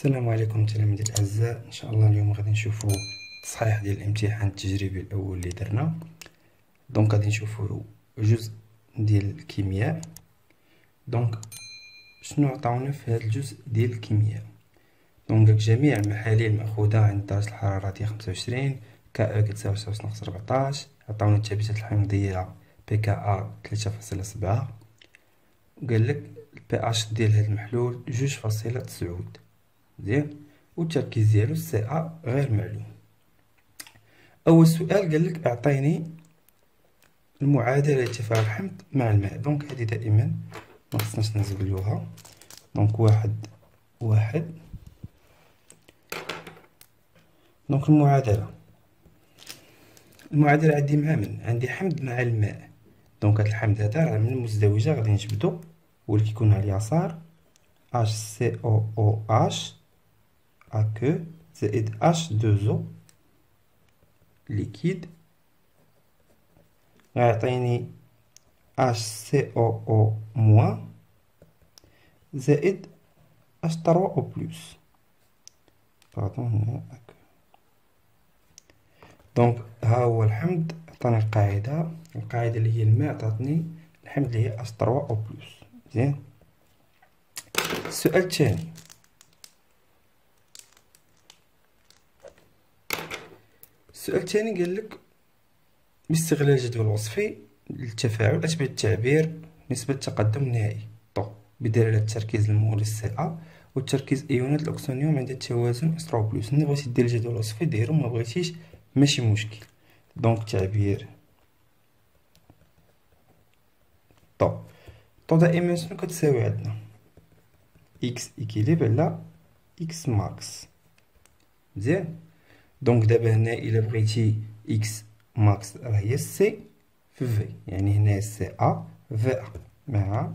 السلام عليكم تلاميذي الاعزاء. ان شاء الله اليوم غادي نشوفوا التصحيح ديال الامتحان التجريبي الاول اللي درنا. دونك غادي نشوفوا جزء ديال الكيمياء. دونك شنو عطاونا في هذا الجزء ديال الكيمياء؟ دونك جميع المحاليل المأخوذة عند درجة الحرارة 25 كا كتساوي 0.14. عطاونا التثبيتات الحمضية PKa 3.7، وقال لك البي اش ديال هذا المحلول 2.9 مزيان، والتركيز ديالو CA غير معلوم. اول سؤال قال لك اعطيني المعادله لتفاعل الحمض مع الماء. دونك هذه دائما ما خصناش نزبلوها. دونك واحد. دونك المعادله عندي مع من؟ عندي حمض مع الماء. دونك هذا الحمض هذا راه من المزدوجه غادي نجبدو، هو اللي كيكون على اليسار HCOOH AQ زائد H2O ليكيد غيعطيني HCOO موان زائد H3O بلس. دونك ها هو الحمض عطاني القاعدة اللي هي الماء عطاتني الحمض اللي هي H3O بلس. مزيان. السؤال الثاني قال لك باستغلال الجدول الوصفي للتفاعل أثبت التعبير نسبة التقدم النهائي بدلالة التركيز المولي CA والتركيز ايونات الاكسونيوم عند التوازن H3O بلس. إلا بغيتي دير الجدول الوصفي ديرو، ما بغيتيش ماشي مشكل. دونك تعبير طو دائما شنو كتساوي عندنا؟ إكس إكيليب على إكس ماكس. مزيان. دونك دابا هنا إلا بغيتي إكس ماكس راه هي سي في في، يعني هنا سي أ في أ مع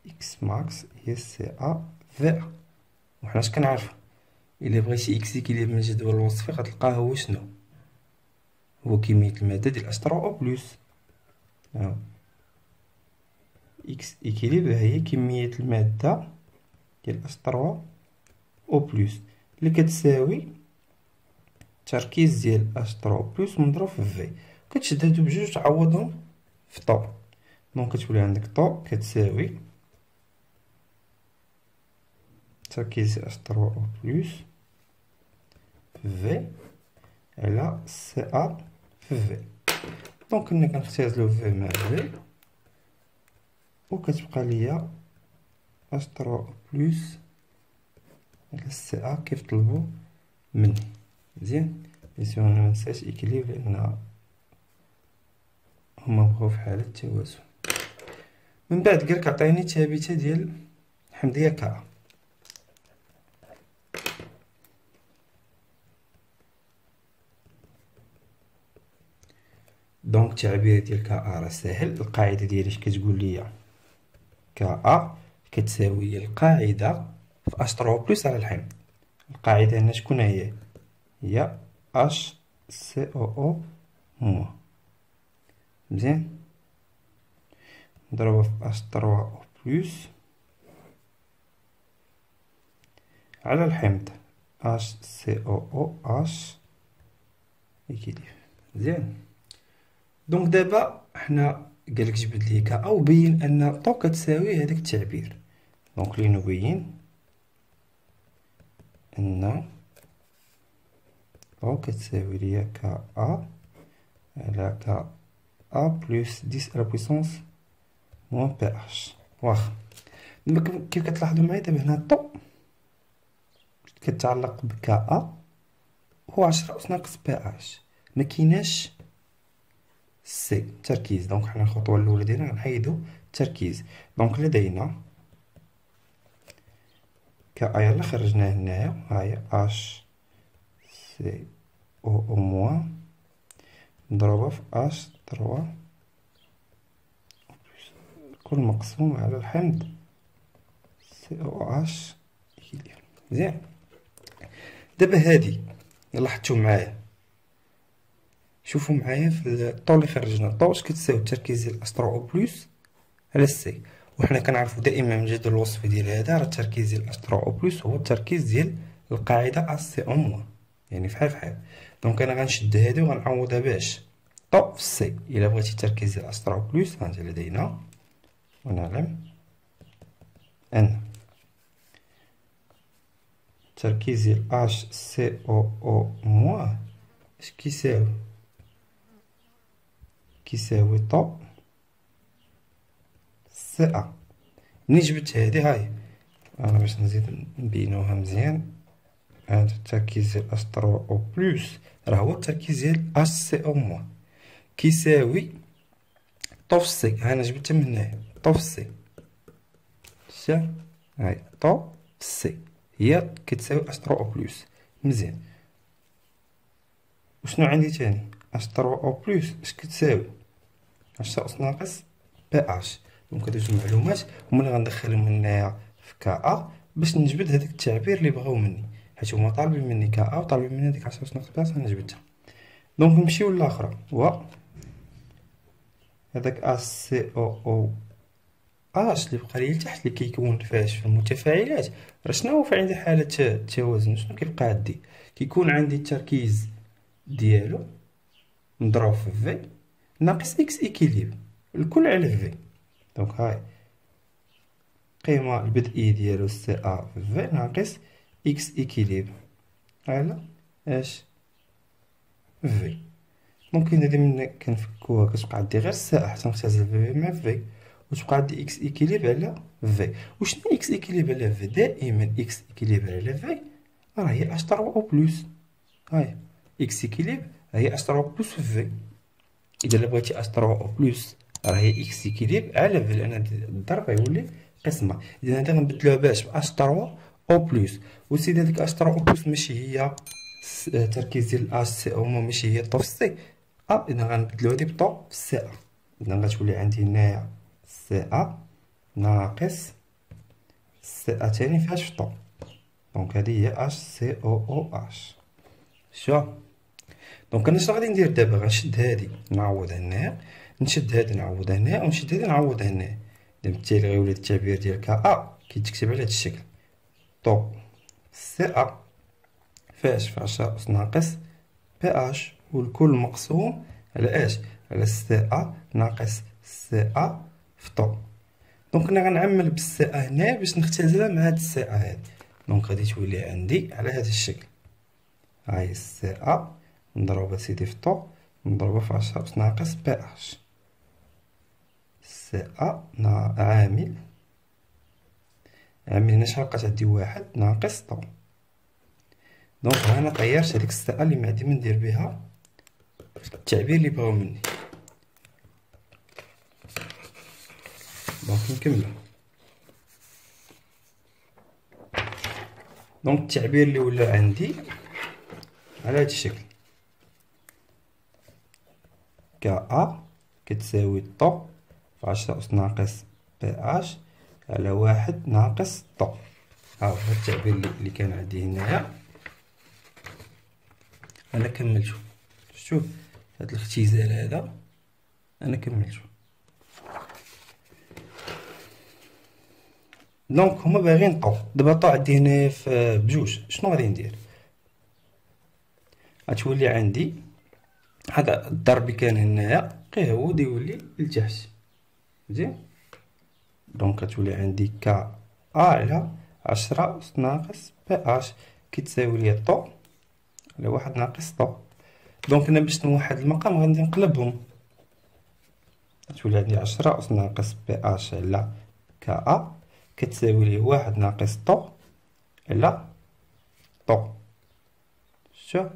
إكس ماكس هي سي أ في أ. وحنا اش كنعرفو؟ إلا بغيتي إكس إكيليب من الجدول الوصفي غتلقاه هو شنو؟ هو كمية المادة ديال H3O بلس. إكس إكيليب هي كمية المادة ديال H3O بلس اللي كتساوي التركيز ديال H3O بلس مضروب في في. كتشد هادو بجوج تعوضهم في طو. دونك كتولي عندك طو كتساوي تركيز H3O بلس في على CA في. دونك كنا كنختزلو في مع في، وكتبقى ليا H3O بلس على CA كيف طلبو مني. مزيان. بيسيو انا منساش إكليب لأن هما بغاو في حالة التوازن. من بعد قالك عطيني الثابتة ديال الحمضية كا. دونك التعبير ديال كا راه ساهل. القاعدة ديالي اش كتقول ليا؟ كا كتساوي القاعدة في H3O بلس على الحمض. القاعدة هنا شكون هي؟ هي HCOO موان. مزيان. نضربها في H3O بلس على الحمض HCOOH إكيليب. مزيان. دونك دابا حنا قالك جبد لي كا وبين أن طو كتساوي هذاك التعبير. دونك لنبين أن طو كتساوي ليا كا على كا بلس 10 على بويسونس موان بي اش. واخا دابا كيف كتلاحظوا معايا دابا هنا طو كتعلق بكا هو 10 أس ناقص بي اش، مكيناش سي تركيز. دونك حنا الخطوة الأولى ديالنا غنحيدو التركيز. دونك لدينا كا يلا خرجناه هنايا، هاهي اش سي او موان مضروبة في اش 3 كل مقسوم على الحمض COH إكيليب. مزيان. دابا هادي لاحظتو معايا، شوفوا معايا في الطو اللي خرجنا. الطو اش كتساوي التركيز ديال H3O بلس على سي، وحنا كنعرفو دائما من الجدول الوصفي ديال هذا راه التركيز ديال اش 3 او بلس هو التركيز ديال القاعده اس سي اون موان، يعني فحال فحال. دونك انا غنشد هادي وغنعوضها باش طو في سي. الا بغيتي التركيز ديال اش 3 او بلس هانت لدينا ونعلم ان التركيز ديال اش سي او موان اش كيساوي طو سي ا. ملي جبت هادي هاي انا باش نزيد نبينوها مزيان، هذا التركيز ديال اش 3 او بلس راه هو التركيز ديال اش سي او موان كيساوي طو في سي. ها انا جبتها من هنايا طو في سي، شتي هاي طو في سي هي كتساوي اش 3 او بلس. مزيان. وشنو عندي تاني؟ اش 3 او بلس اش كتساوي اش اس ناقص بي اش. دونك هادو جوج معلومات هما اللي غندخلهم هنايا في كا ا باش نجبد هداك التعبير اللي بغاو مني، حيت هما طالبين مني كا ا وطالبين مني هاديك 10 اس ناقص بي اش. انا جبدها. دونك نمشيو للاخرى هو هداك اش سي او اش اللي بقى لي لتحت اللي كيكون فاش في المتفاعلات. راه شنو هو في عندي حالة التوازن؟ شنو كيبقى عندي؟ كيكون عندي التركيز ديالو مضروب في في ناقص اكس ايكيليبر الكل على في. دونك هاي القيمة البدئية ديالو سي ا في في ناقص اكس ايكيليبر على اش في. ممكن هادي من كنفكوها كتبقى عندي غير سي ا حتى نختزل في مع في وتبقى عندي اكس ايكيليبر على في. وشنو اكس ايكيليبر على في؟ دائما اكس ايكيليبر على في راه هي اش 3 او بلس. هاي اكس ايكيليبر هي اش 3 او بلس في في. اذا بغيتي اش 3 او بلس راه هي اكس ايكيليبر على في، لان الضرب غيولي قسمه. اذا هذا غنبدلوها باش اش 3 او بلس. وسيدي هذيك اش 3 او بلس ماشي هي التركيز ديال اش سي او ماشي هي طو في سي ا، اذا غنبدلو هادي بطو في سي ا. اذا غتولي عندي هنايا سي ا ناقص سي ا تاني فاش في طو. دونك هادي هي اش سي او اش. شوف دونك انا شنو غادي ندير دابا؟ غنشد هادي نعوضها هنايا، نشد هادي نعوضها هنايا، ونشد هادي نعوضها هنايا. بالتالي غيولي التعبير ديال كا ا كيتكتب على هاد الشكل طو سي ا فاش في 10 اس ناقص بي اش والكل مقسوم على اش؟ على سي ا ناقص سي ا في طو. دونك انا غنعمل بالسي ا هنا باش نختزلها مع هاد السي ا هادي. دونك غادي تولي عندي على هاد الشكل، هاي السي ا مضروبة سيدي في طو مضروبة في 10 اس ناقص بي اش. سي ا عامل هنا شحال بقات عندي؟ واحد ناقص طو. دونك هنا غيرت هاديك السي ا اللي معندي من ندير بها التعبير اللي بغاو مني. دونك نكملو. دونك التعبير اللي ولا عندي على هاد الشكل كا ا كتساوي طو في 10 اس ناقص بي اش على واحد ناقص طو. ها هو التعبير اللي كان عندي هنايا. انا كملتو. شوف هاد الاختزال هذا انا كملتو. دونك هما باغيين طو. دابا طو عندي هنايا بجوج. شنو غادي ندير؟ غتولي عندي هذا الضرب كان هنايا غير هو غادي يولي لتحت. مزيان. دونك غتولي عندي كا ا على 10 اس ناقص بي اش كتساوي لي طو على واحد ناقص طو. دونك انا باش نوحد المقام غادي نقلبهم. غتولي عندي 10 اس ناقص بي اش على كا ا كتساوي لي واحد ناقص طو على طو. شوف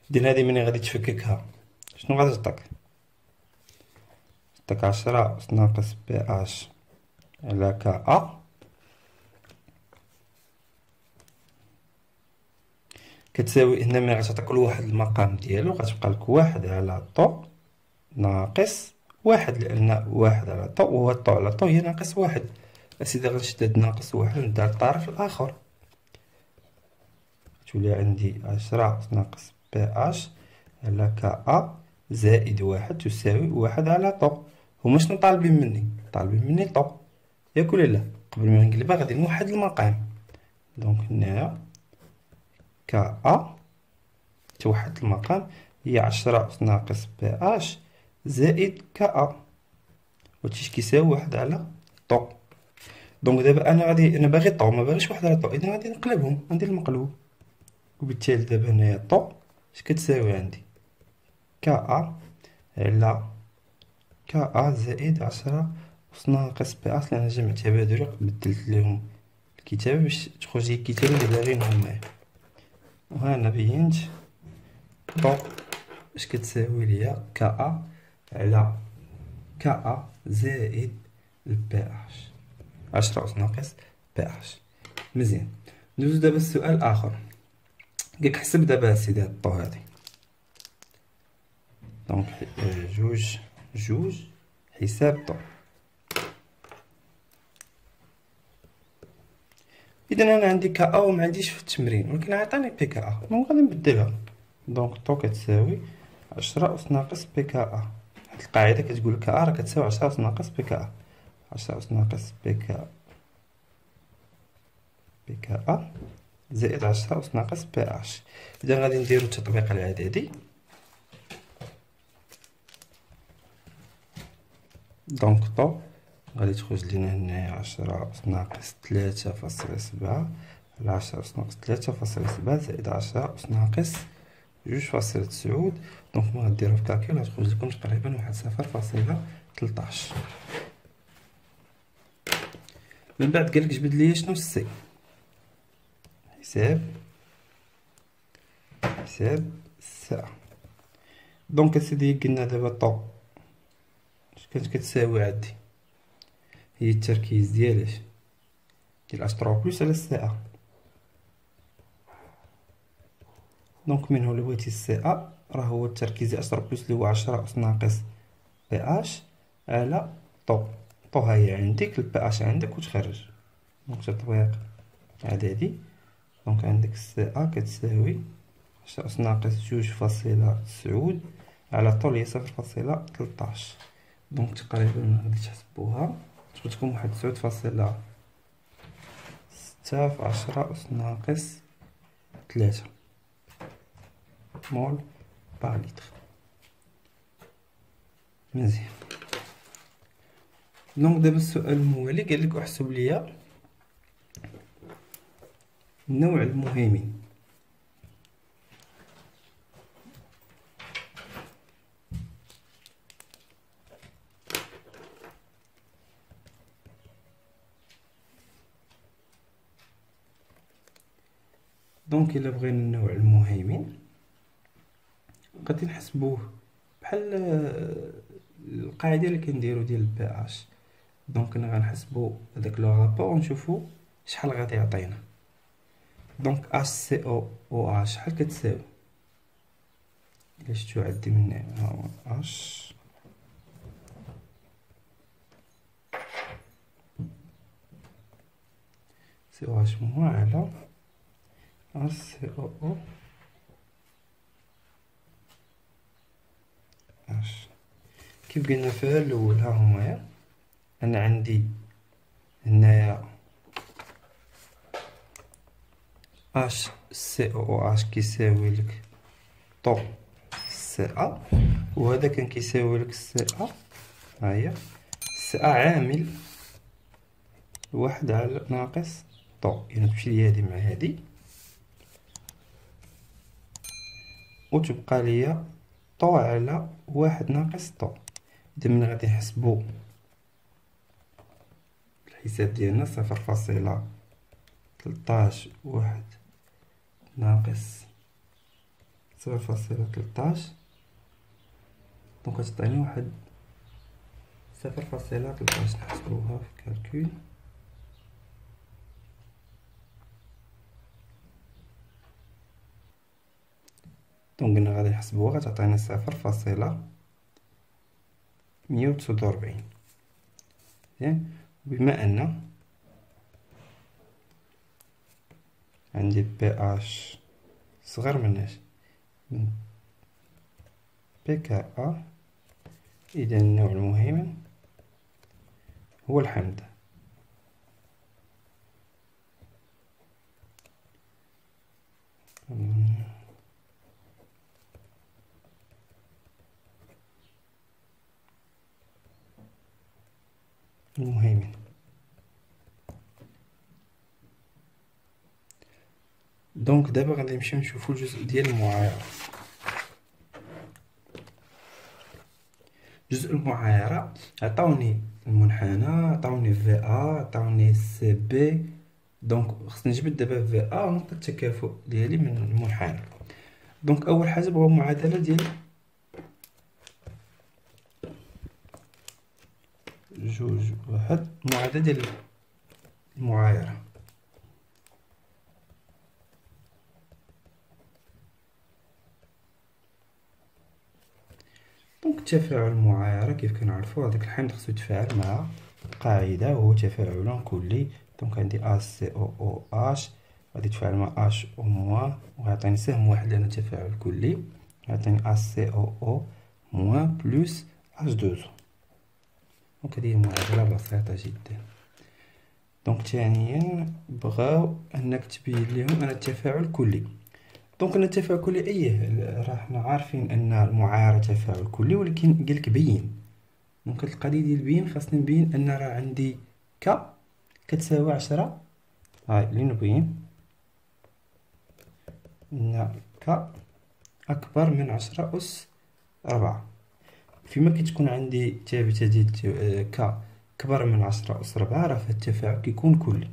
ديال هادي ملي غادي تفككها شنو غادي تعطيك؟ تعطيك 10 اس ناقص بي اش على كا ا كتساوي هنا ملي غتعطي كل واحد المقام ديالو غتبقى لك واحد على طو ناقص واحد، لان واحد على طو وهو طو على طو هي ناقص واحد. اسيدي غنشد هاد ناقص واحد ونبدا على الطرف الاخر. تولي عندي 10 ناقص بي اش على كا ا زائد واحد تساوي واحد على طو. هما شنو طالبين مني؟ طالبين مني طو. ياك ولا لا؟ قبل ما نقلبها غادي نوحد المقام. دونك هنايا كا توحد المقام هي 10 أس ناقص بي اش زائد كا، وهادشي كيساوي 1/طو. دونك دابا انا باغي طو، ما باغيش 1/طو، اذا غادي نقلبهم، ندير المقلوب. وبالتالي دابا هنايا طو اش كتساوي عندي؟ كا على كا زائد 10 أس ناقص بي اش، لأن جمعتها بهادو اللي بدلت ليهم الكتابة باش تخرج لي الكتابة اللي باغيين هما. وهنا بينت طو اش كتساوي ليا؟ كا على كا زائد البي اش، 10 أس ناقص بي اش. مزيان. ندوزو دابا السؤال الآخر. قالك حسب دابا سيدي هاد الطو هادي. دونك جوج حساب طو. اذا انا عندي كا وما عنديش في التمرين، ولكن عطاني بي كا، دونك غادي نبدلها. دونك طو كتساوي 10 أس ناقص بي كا. هاد القاعدة كتقول كا راه كتساوي 10 أس ناقص بي كا. 10 أس ناقص بي كا زائد 10 أس ناقص بي اش. إذا غادي نديرو التطبيق الإعدادي. دونك طو غادي تخرج لينا هنايا 10 أس ناقص 3.7 على 10 أس ناقص 3.7 زائد 10 أس ناقص 2.9. دونك ما غديروها في الكالكيل غتخرج لكم تقريبا واحد 0.13. من بعد قالك جبد ليا شنو السي. حساب الساعة. دونك اسيدي قلنا دابا طو اش كانت كتساوي عندي؟ هي التركيز ديال اشترو بلوس على الساعة. دونك من هو اللي بغيتي الساعة راه هو التركيز ديال اشترو بلوس اللي هو 10 أس ناقص بي اش على طو. طو هي عندك، البي اش عندك وتخرج. دونك تطبيق إعدادي. دونك عندك الساعة كتساوي 10 أس ناقص 2.9 على طول هي 0.13. دونك تقريبا غادي تحسبوها تبقى تكون واحد 9.6 في 10 أس ناقص 3 مول باغ لتر. مزيان. دونك دابا السؤال الموالي قالك احسب ليا النوع المهيمن. دونك الا بغينا النوع المهيمن غادي نحسبوه بحال القاعده اللي كنديرو ديال البي اش. دونك انا غنحسبو هداك لو رابور ونشوفو شحال غادي يعطينا. دونك اش سي او اش شحال كتساوي؟ الا شفتو عندي من هنا ها هو اش سي او اش على اش سي او اش. كيف قلنا في الاول ها هما، انا عندي هنايا اش سي او اش كيساوي لك طو سي ا، وهذا كان كيساوي لك سي ا. ها هي سي ا عامل 1 على ناقص طو، يعني تمشي لي هادي مع هادي وتبقى ليا طو على 1 ناقص طو. إذا من غادي نحسبو الحساب ديالنا 0.13 1 ناقص 0.13. دونك غتعطيني واحد 0.13. نحسبوها في الكالكول. دونك قلنا غادي نحسبوها غتعطينا 0.149. مزيان. بما ان عندي بي اش صغر من بي كا اذا النوع المهيمن هو الحمض. المهيمن. دونك دابا غادي نمشيو نشوفو الجزء ديال المعايرة. جزء المعايرة عطاوني المنحنى، عطاوني في ا، عطاوني سي بي. دونك خصني نجبد دابا في ا ونقطة التكافؤ ديالي من المنحنى. دونك اول حاجة بغاو معادلة ديال جوج واحد، معادلة ديال المعايرة. دونك تفاعل المعايرة كيف كنعرفو هداك الحمض خصو يتفاعل مع قاعدة وهو تفاعل كلي. دونك عندي HCOOH غادي يتفاعل مع HO موان وغيعطيني سهم واحد لأنه تفاعل كلي، غيعطيني HCOO موان بلس H2O. دونك هادي هي معادلة بسيطة جدا. دونك ثانيا بغاو انك تبين ليهم ان التفاعل كلي. دونك ان التفاعل كلي راه حنا عارفين ان المعايرة تفاعل كلي، ولكن قالك بين. دونك هاد القضية ديال بين خاصني نبين ان راه عندي ك كتساوي 10. هاي اللي نبين ان ك اكبر من 10 اس 4. فيما كتكون عندي ثابتة ديال ك كبر من 10 أس 4 راه فهاد التفاعل كيكون كلي.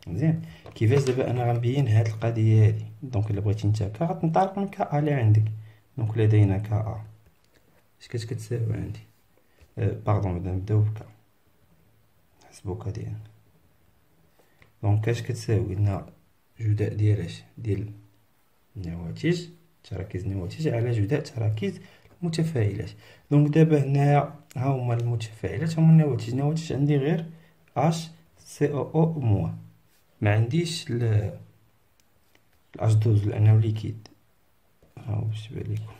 مزيان. كيفاش دابا انا غنبين هاد القضية هادي؟ دونك الا بغيتي نتا ك غتنطلق من ك ا اللي عندك. دونك لدينا ك ا اش كتساوي عندي باردون بدا نبداو بك نحسبو ك ديالنا. دونك اش كتساوي؟ قلنا جداء ديال اش؟ ديال النواتج، تراكيز النواتج على جداء تراكيز المتفاعلات. دونك دابا هنايا ها هما المتفاعلات هما النواتج. النواتج عندي غير HCOO موان، ما عنديش H2 لانه ليكيد. ها هو باش يبان ليكم.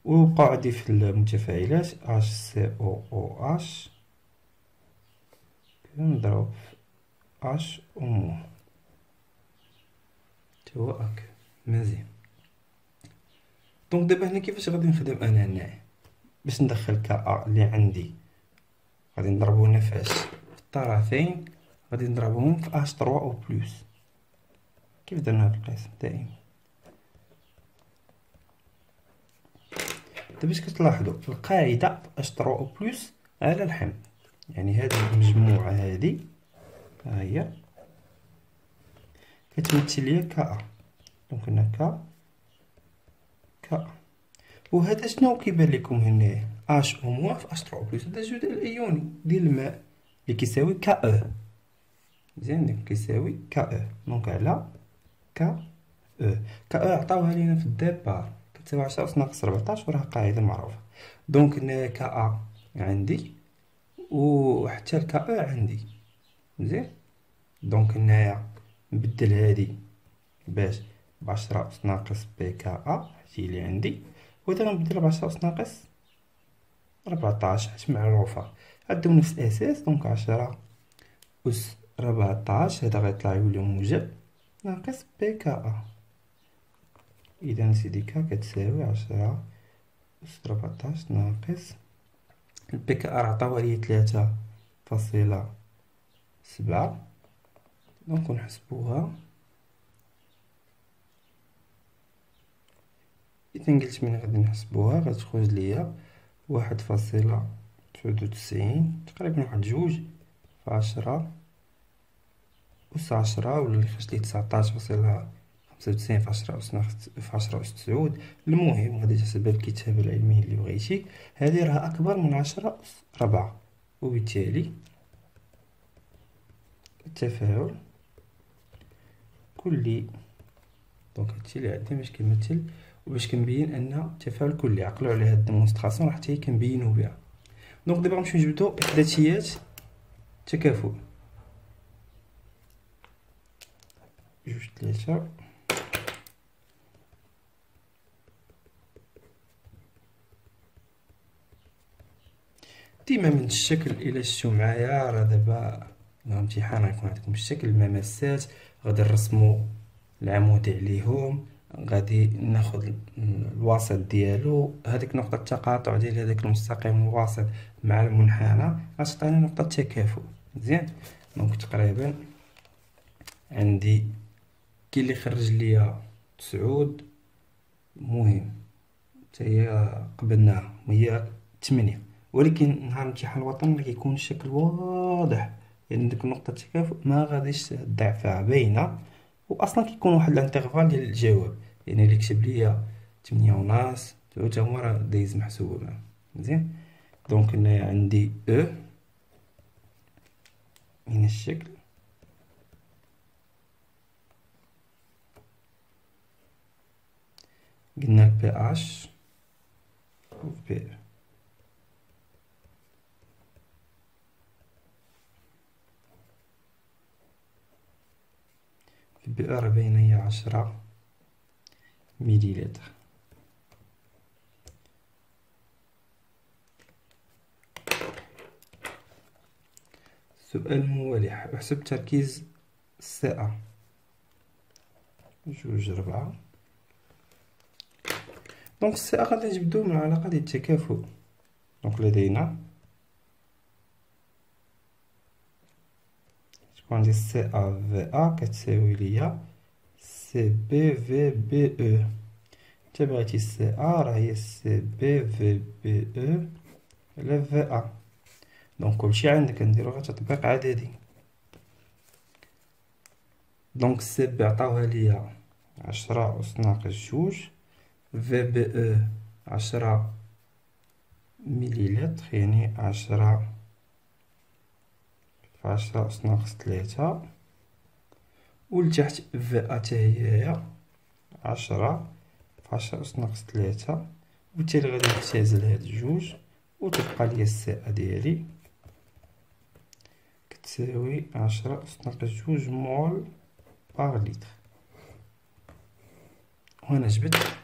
وبقاو عندي في المتفاعلات HCOOH نضرب في H و موان توا هاك. مزيان. دونك دابا هنا كيفاش غادي نخدم انا هنايا باش ندخل ك ا اللي عندي؟ غادي نضربو هنا في اش؟ في الطرفين غادي نضربهم في اش 3 او بلس. كيف درنا في القسم دائما. دابا باش كتلاحظوا في القاعدة اش 3 او بلس على الحمض، يعني هذه المجموعة هذه ها هي كتمثل ليا ك ا. دونك هنا ك وهذا شنو كيبان لكم هنايا؟ اش او موان في اش 3 بلس. هذا الجداء الايوني ديال الماء اللي كيساوي ك او. مزيان. دونك كيساوي ك او. دونك على ك او. ك او عطاوها لينا في الديبار كتساوي 10 أس ناقص 14 وراها قاعدة معروفة. دونك هنايا ك ا عندي وحتى الك او عندي. مزيان. دونك هنايا نبدل هادي باش ب10 أس ناقص بي ك ا هادشي اللي عندي، وهذا غنبدل ب10 أس ناقص 14 حيت معروفة عندهم نفس الأساس. دونك 10 أس 14 هذا غيطلع يولي موجب ناقص بي ك ا. إذا سيدي ك كتساوي 10 أس 14 ناقص البي ك ا عطاوها ليا 3.7. دونك نحسبوها. إذا قلت من غادي نحسبوها غتخرج ليا 1.99 تقريبا واحد 2 في 10 أس 10 ولا اللي خرج لي 19.95 في 10 أس في 10 أس 9. المهم غادي تحسبها بالكتابة العلمية اللي بغيتي. هذه راه أكبر من 10 أس 4 وبالتالي التفاعل كلي. دونك هادشي اللي عندي باش كيمثل وباش كنبين ان التفاعل كلي. عقلوا على هاد الديمونستراسيون راه حتى هي كنبينو بها. دونك دابا غنمشيو نجبدو احداثيات التكافؤ. 2 3 ديما من الشكل الى شفتو معايا. راه دابا الامتحان غيكون عندكم الشكل المماسات، غادي نرسمو العمود عليهم، غادي ناخد الوسط ديالو، هذيك نقطة التقاطع ديال هذاك المستقيم الوسط مع المنحنى غتعطينا نقطة تكافؤ. مزيان. دونك تقريبا عندي كاين اللي خرج ليا 9، مهم حتى هي قبلناها وهي 8، ولكن نهار الامتحان الوطني اللي كيكون الشكل واضح، يعني ديك نقطة التكافؤ ما غاديش ضعفها باينة، واصلا كيكون واحد الانترفال ديال الجواب، يعني اللي كتب ليا 8:30 حتى هما راه دايز محسوب معاه. مزيان. دونك هنايا عندي من الشكل قلنا البي اش و بي في بي راه باينة هي 10 مليلتر. السؤال الموالي، احسب تركيز سي 2.4. دونك السي غادي نجبدو من العلاقة ديال التكافؤ. دونك لدينا تكون عندي سي في كتساوي ليا سي بي في بي او. نتا بغيتي سي راه هي سي بي في بي او على في دونك كلشي عندك نديرو غير تطبيق عددي. دونك سي بي عطاوها ليا 10^-2، في بي او 10 مليلتر، يعني 10 في 10^-3، ولتحت في حتى هي 10 في 10^-3، وبالتالي غادي نختزل هاد الجوج وتبقى ليا السي ديالي كتساوي 10^-2 مول باغ لتر. وهنا جبت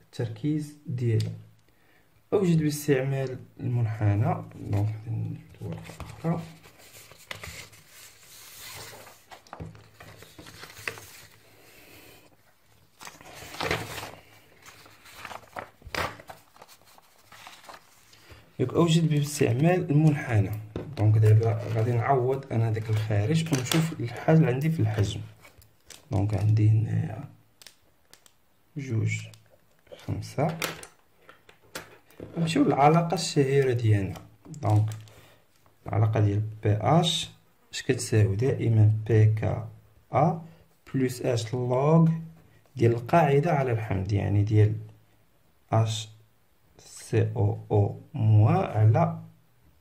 التركيز ديالي. أوجد باستعمال المنحنى. دونك نجبد ورقة أخرى. أوجد باستعمال المنحنى. دونك دابا غادي نعوض أنا داك الخارج ونشوف الحل عندي في الحجم. دونك عندي هنايا 2.5. نمشيو للعلاقة الشهيرة ديالنا. دونك العلاقة ديال بي اش اش كتساوي؟ دائما بي كا ا بلس اش لوغ ديال القاعدة على الحمض، يعني ديال اش سي او او موان على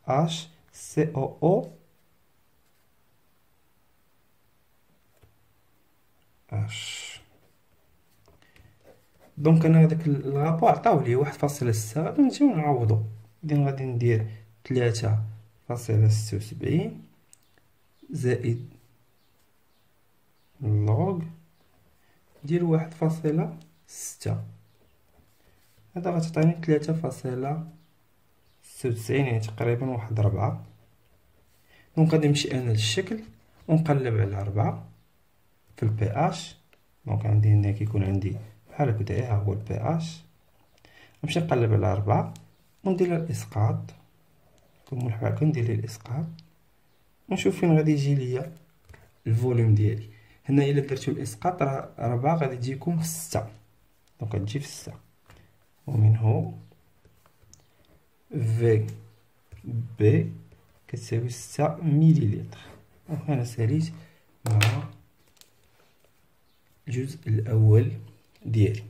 اش سي او او اش. دونك انا هداك الغابو عطاولي 1.6، غادي نجيو نعوضو. غادي ندير 3.76 زائد اللوغ ديال 1.6، هذا غتعطيني 3.96، يعني تقريبا 1/4. دونك غادي نمشي انا للشكل ونقلب على 4 في البي اش. دونك عندي هنا كيكون عندي بحال هكدا، ها هو البي اش. نمشي نقلب على 4 وندير الاسقاط، كون هكا ندير الاسقاط ونشوف فين غادي يجي ليا الفوليوم ديالي. هنا الا درتو الاسقاط راه 4 غادي تجيكم في 6، دونك غتجي في 6، ومنه في بي كتساوي 6 مليلتر. وهنا ساليت مع الجزء الأول ديالي.